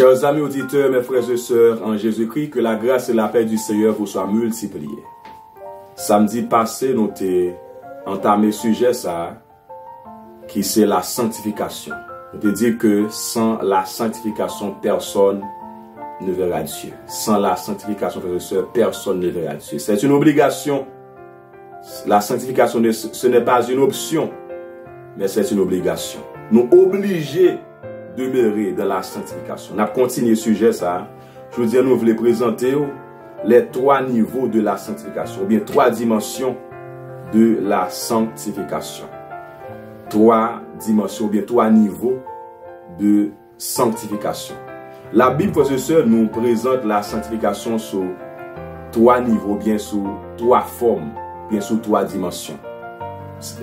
Chers amis auditeurs, mes frères et sœurs en Jésus-Christ, que la grâce et la paix du Seigneur vous soient multipliées. Samedi passé, nous avons entamé sujet ça, qui c'est la sanctification. On peut dire que sans la sanctification, personne ne verra Dieu. Sans la sanctification, frères et sœurs, personne ne verra Dieu. C'est une obligation. La sanctification, ce n'est pas une option, mais c'est une obligation. Nous obligés de demeurer dans la sanctification. On a continué le sujet ça. Je veux dire, nous voulons présenter les 3 niveaux de la sanctification, ou bien 3 dimensions de la sanctification. 3 dimensions, ou bien 3 niveaux de sanctification. La Bible, frères et sœurs, nous présente la sanctification sur 3 niveaux, bien sous 3 formes, bien sous 3 dimensions.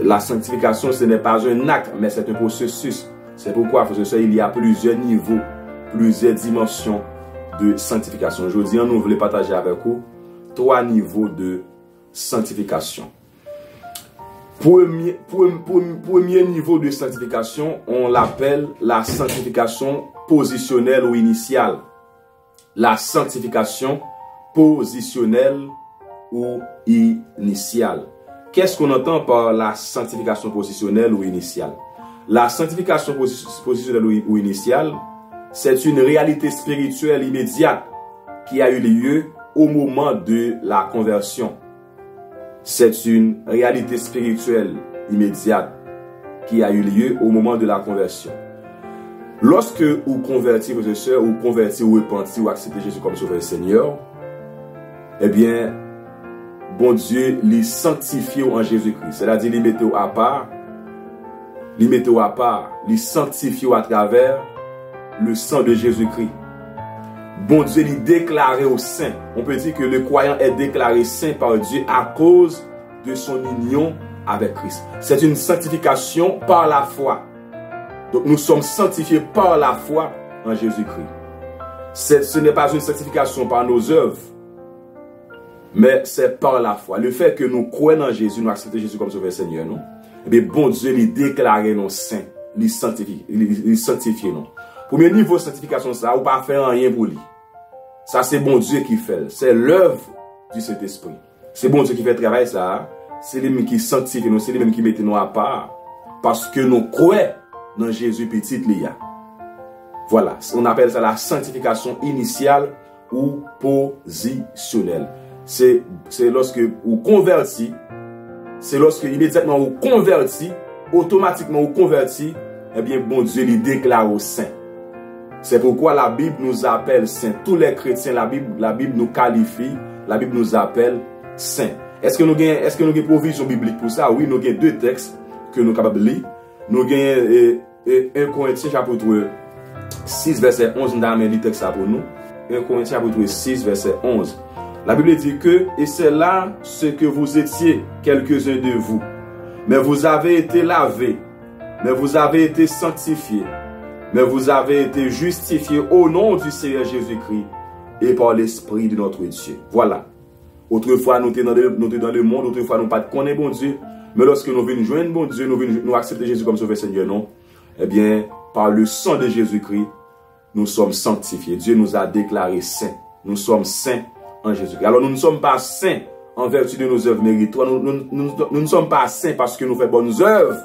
La sanctification, ce n'est pas un acte, mais c'est un processus. C'est pourquoi, frères et sœurs, il y a plusieurs niveaux, plusieurs dimensions de sanctification. Aujourd'hui, nous voulons partager avec vous 3 niveaux de sanctification. Premier niveau de sanctification, on l'appelle la sanctification positionnelle ou initiale. La sanctification positionnelle ou initiale. Qu'est-ce qu'on entend par la sanctification positionnelle ou initiale? La sanctification positionnelle ou initiale, c'est une réalité spirituelle immédiate qui a eu lieu au moment de la conversion. C'est une réalité spirituelle immédiate qui a eu lieu au moment de la conversion. Lorsque vous convertissez vos sœurs, ou convertissez ou repentez ou acceptez Jésus comme Sauveur et Seigneur, eh bien, bon Dieu les sanctifie en Jésus-Christ. C'est-à-dire, les mettez à part, les sanctifie à travers le sang de Jésus-Christ. Bon Dieu les déclaré au saint. On peut dire que le croyant est déclaré saint par Dieu à cause de son union avec Christ. C'est une sanctification par la foi. Donc nous sommes sanctifiés par la foi en Jésus-Christ. Ce n'est pas une sanctification par nos œuvres, mais c'est par la foi. Le fait que nous croyons en Jésus, nous acceptons Jésus comme Sauveur Seigneur, non? Eh bien, bon Dieu les déclaré nos saints, les sanctifier, non? Premier niveau de sanctification, ça, ou pas faire rien pour lui. Ça, c'est bon Dieu qui fait. C'est l'œuvre du Saint-Esprit. C'est bon Dieu qui fait le travail, ça. C'est lui-même qui sanctifie nous, c'est lui-même qui met nous à part. Parce que nous croyons dans Jésus petit Lia. Voilà. On appelle ça la sanctification initiale ou positionnelle. C'est lorsque vous convertissez, c'est lorsque immédiatement vous convertissez, automatiquement vous convertissez, eh bien, bon Dieu les déclare au saint. C'est pourquoi la Bible nous appelle saints. Tous les chrétiens, la Bible nous qualifie, la Bible nous appelle saints. Est-ce que nous avons provision biblique pour ça? Oui, nous avons 2 textes que nous sommes capables de lire. Nous avons 1 Corinthiens chapitre 6, verset 11, nous avons lu texte pour nous. 1 Corinthiens chapitre 6, verset 11. La Bible dit que, et c'est là ce que vous étiez, quelques-uns de vous. Mais vous avez été lavés, mais vous avez été sanctifiés, mais vous avez été justifiés au nom du Seigneur Jésus-Christ et par l'Esprit de notre Dieu. Voilà. Autrefois, nous étions dans le monde, autrefois, nous ne connaissions pas bon Dieu. Mais lorsque nous venons joindre bon Dieu, nous accepter Jésus comme Sauveur Seigneur, non? Eh bien, par le sang de Jésus-Christ, nous sommes sanctifiés. Dieu nous a déclarés saints. Nous sommes saints en Jésus-Christ. Alors, nous ne sommes pas saints en vertu de nos œuvres méritoires. Nous ne sommes pas saints parce que nous faisons bonnes œuvres.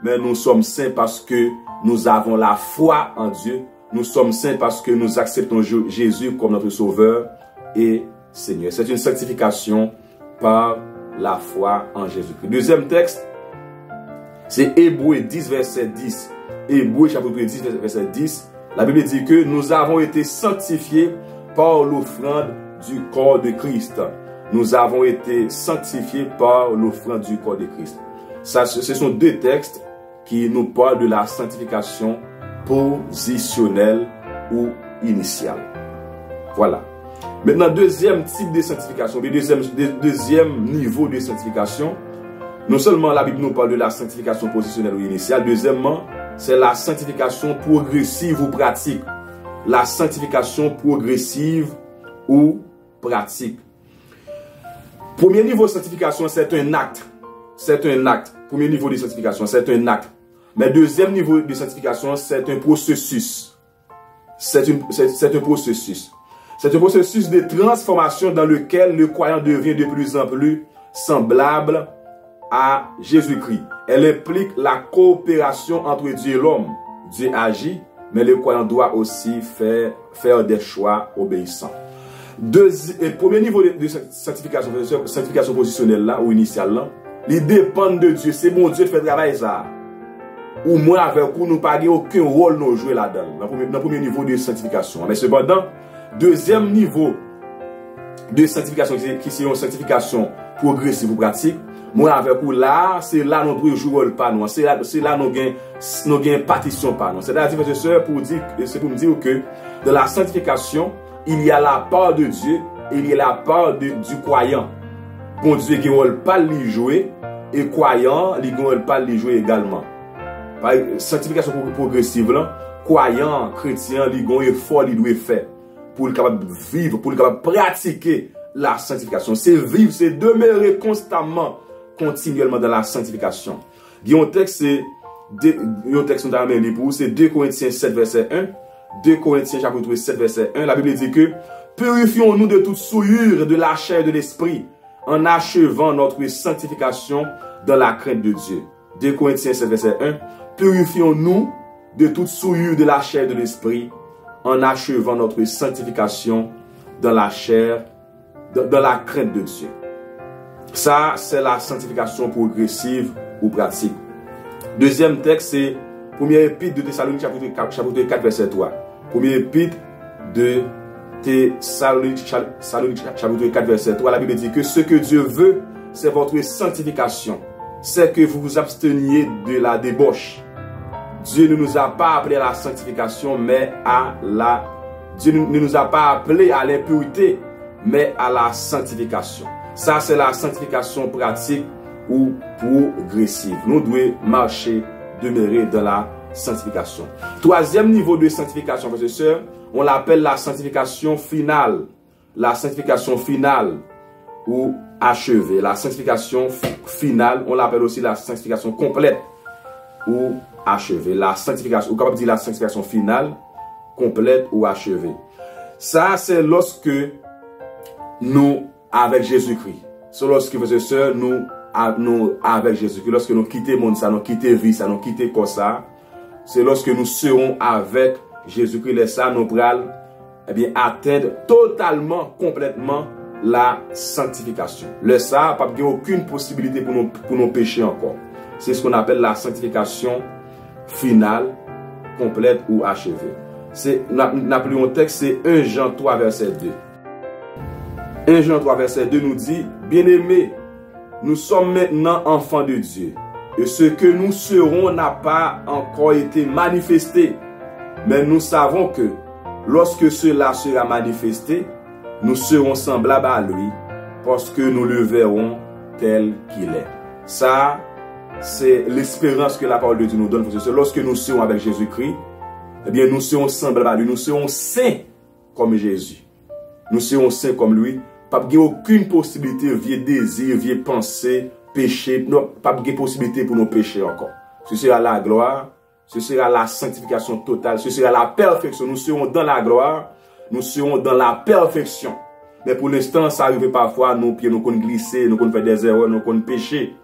Mais nous sommes saints parce que nous avons la foi en Dieu. Nous sommes saints parce que nous acceptons Jésus comme notre Sauveur et Seigneur. C'est une sanctification par la foi en Jésus-Christ. Deuxième texte, c'est Hébreux 10, verset 10. Hébreux chapitre 10, verset 10. La Bible dit que nous avons été sanctifiés par l'offrande du corps de Christ. Nous avons été sanctifiés par l'offrande du corps de Christ. Ça, ce sont 2 textes qui nous parlent de la sanctification positionnelle ou initiale. Voilà. Maintenant, deuxième type de sanctification, deuxième niveau de sanctification, non seulement la Bible nous parle de la sanctification positionnelle ou initiale, deuxièmement, c'est la sanctification progressive ou pratique. La sanctification progressive ou pratique. Premier niveau de sanctification, c'est un acte. C'est un acte. Premier niveau de sanctification, c'est un acte. Mais deuxième niveau de sanctification, c'est un processus. c'est un processus. C'est un processus de transformation dans lequel le croyant devient de plus en plus semblable à Jésus-Christ. Elle implique la coopération entre Dieu et l'homme. Dieu agit, mais le croyant doit aussi faire des choix obéissants. Premier niveau de sanctification positionnelle là, ou initiale là, il dépend de Dieu. C'est bon Dieu qui fait travail ça. Ou moi avec vous, nous pas aucun rôle nous jouer là-dedans. Dans le premier niveau de sanctification. Mais cependant, deuxième niveau de sanctification, qui est une sanctification progressive ou pratique, moi avec vous là, c'est là nous devons jouer pas nous. C'est là nous gain partition pas nous. C'est-à-dire c'est pour me dire que dans la sanctification, il y a la part de Dieu et il y a la part du croyant. Bon Dieu qui ne pas lui jouer et croyant, il ne pas lui jouer également. Par sanctification progressive là, croyant, chrétien, il a un effort qu'il doit faire pour le capable vivre, pour le capable pratiquer la sanctification. C'est vivre, c'est demeurer constamment, continuellement dans la sanctification. Il y a un texte, c'est 2 Corinthiens 7 verset 1. 2 Corinthiens chapitre 7 verset 1. La Bible dit que purifions-nous de toute souillure de la chair et de l'esprit, en achevant notre sanctification dans la crainte de Dieu. 2 Corinthiens 7 verset 1. Purifions-nous de toute souillure de la chair et de l'esprit, en achevant notre sanctification dans la chair, dans la crainte de Dieu. Ça, c'est la sanctification progressive ou pratique. Deuxième texte, c'est 1er épître de Thessalonique chapitre 4 verset 3. 1er épître de Thessalonique chapitre 4 verset 3. La Bible dit que ce que Dieu veut, c'est votre sanctification. C'est que vous vous absteniez de la débauche. Dieu ne nous a pas appelé à la sanctification, mais Dieu ne nous a pas appelé à l'impureté, mais à la sanctification. Ça, c'est la sanctification pratique ou progressive. Nous devons marcher, demeurer dans la sanctification. Troisième niveau de sanctification, frères et sœurs, on l'appelle la sanctification finale. La sanctification finale ou achevée. La sanctification finale, on l'appelle aussi la sanctification complète ou achevée. La sanctification, ou capable de dire la sanctification finale, complète ou achevée. Ça, c'est lorsque nous, avec Jésus-Christ, c'est lorsque, frères et sœurs, nous avec Jésus-Christ, lorsque nous quittons le monde, ça, nous quittons la vie, ça, nous quittons comme ça, c'est lorsque nous serons avec Jésus-Christ, les ça, nous pourrons atteindre totalement, complètement la sanctification. Le ça, pas aucune possibilité pour nos pécher encore. C'est ce qu'on appelle la sanctification finale, complète ou achevée. N'appelons texte, c'est 1 Jean 3, verset 2. 1 Jean 3, verset 2 nous dit, bien-aimés, nous sommes maintenant enfants de Dieu. Et ce que nous serons n'a pas encore été manifesté. Mais nous savons que lorsque cela sera manifesté, nous serons semblables à lui parce que nous le verrons tel qu'il est. Ça, c'est l'espérance que la parole de Dieu nous donne. Lorsque nous serons avec Jésus-Christ, eh bien, nous serons semblables à lui. Nous serons saints comme Jésus. Nous serons saints comme lui. Pas de aucune possibilité, vieux désir, vieux pensée, péché. Non, pas de possibilité pour nos péchés encore. Ce sera la gloire. Ce sera la sanctification totale. Ce sera la perfection. Nous serons dans la gloire. Nous serons dans la perfection. Mais pour l'instant, ça arrive parfois, nos pieds nous connaissent glisser, nous connaissent faire des erreurs, nous connaissent pécher.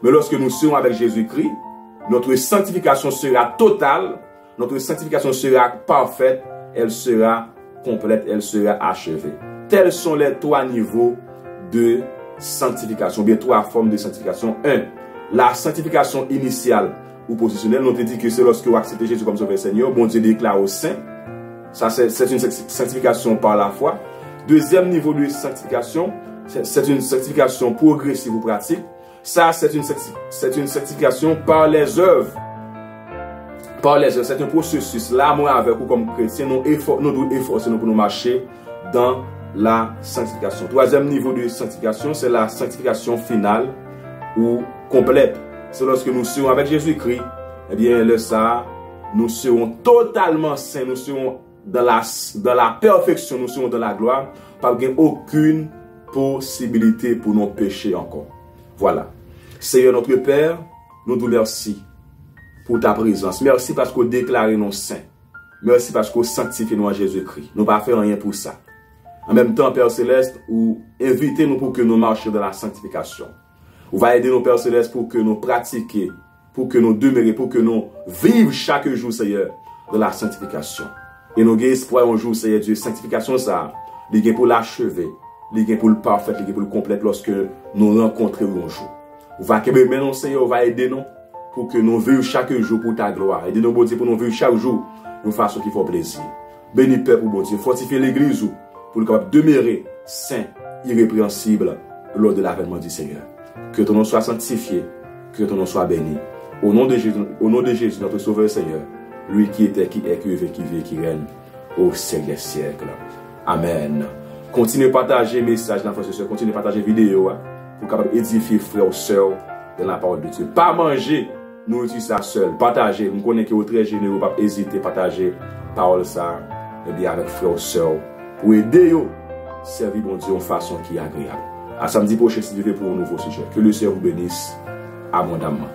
Mais lorsque nous serons avec Jésus-Christ, notre sanctification sera totale. Notre sanctification sera parfaite. Elle sera complète. Elle sera achevée. Tels sont les 3 niveaux de sanctification, bien 3 formes de sanctification. 1. La sanctification initiale ou positionnelle. Nous te dit que c'est lorsque vous acceptez Jésus comme Sauveur Seigneur, bon Dieu déclare au saint. Ça, c'est une sanctification par la foi. Deuxième niveau de sanctification, c'est une sanctification progressive ou pratique. Ça, c'est une sanctification par les œuvres. Par les œuvres, c'est un processus. Là, moi, avec vous comme chrétien, nous devons efforcer pour nous marcher dans la sanctification. Troisième niveau de sanctification, c'est la sanctification finale ou complète. C'est lorsque nous serons avec Jésus-Christ, eh bien, nous serons totalement saints, nous serons dans la perfection, nous serons dans la gloire, pas aucune possibilité pour nos péchés encore. Voilà. Seigneur notre Père, nous te remercions pour ta présence. Merci parce que déclaré nos saints. Merci parce que vous sanctifiez nous en Jésus-Christ. Nous ne pas faire rien pour ça. En même temps, Père Céleste, vous invitez nous pour que nous marchions dans la sanctification. Vous va aider nous, Père Céleste, pour que nous pratiquions, pour que nous demeurions, pour que nous vivions chaque jour, Seigneur, dans la sanctification. Et nous avons espoir un jour, Seigneur Dieu, sanctification, ça, il est pour l'achever, il est pour le parfait, il est pour le complet lorsque nous rencontrons un jour. Vous va maintenant, Seigneur, va aider nous pour que nous vivions chaque jour pour ta gloire. Aidez-nous, bon Dieu, pour nous vivre chaque jour, nous façons qui font plaisir. Bénis Père pour bon Dieu, fortifiez l'église pour le capable demeurer saint, irrépréhensible lors de l'avènement du Seigneur. Que ton nom soit sanctifié, que ton nom soit béni. Au nom de Jésus, notre Sauveur Seigneur, lui qui était, qui est, qui vit et qui règne au siècle des siècles. Amen. Continuez à partager le message, frères et sœurs, continuez à partager la vidéo pour capable édifier frères et sœurs dans la parole de Dieu. Pas manger, nourriture ça seul. Partagez. Nous connaissons que vous êtes très généreux, pas hésiter à partager la parole ça, et bien avec frères et sœurs, pour aider vous à servir bon Dieu en façon qui est agréable. À samedi prochain, si Dieu veut pour un nouveau sujet. Que le Seigneur vous bénisse abondamment.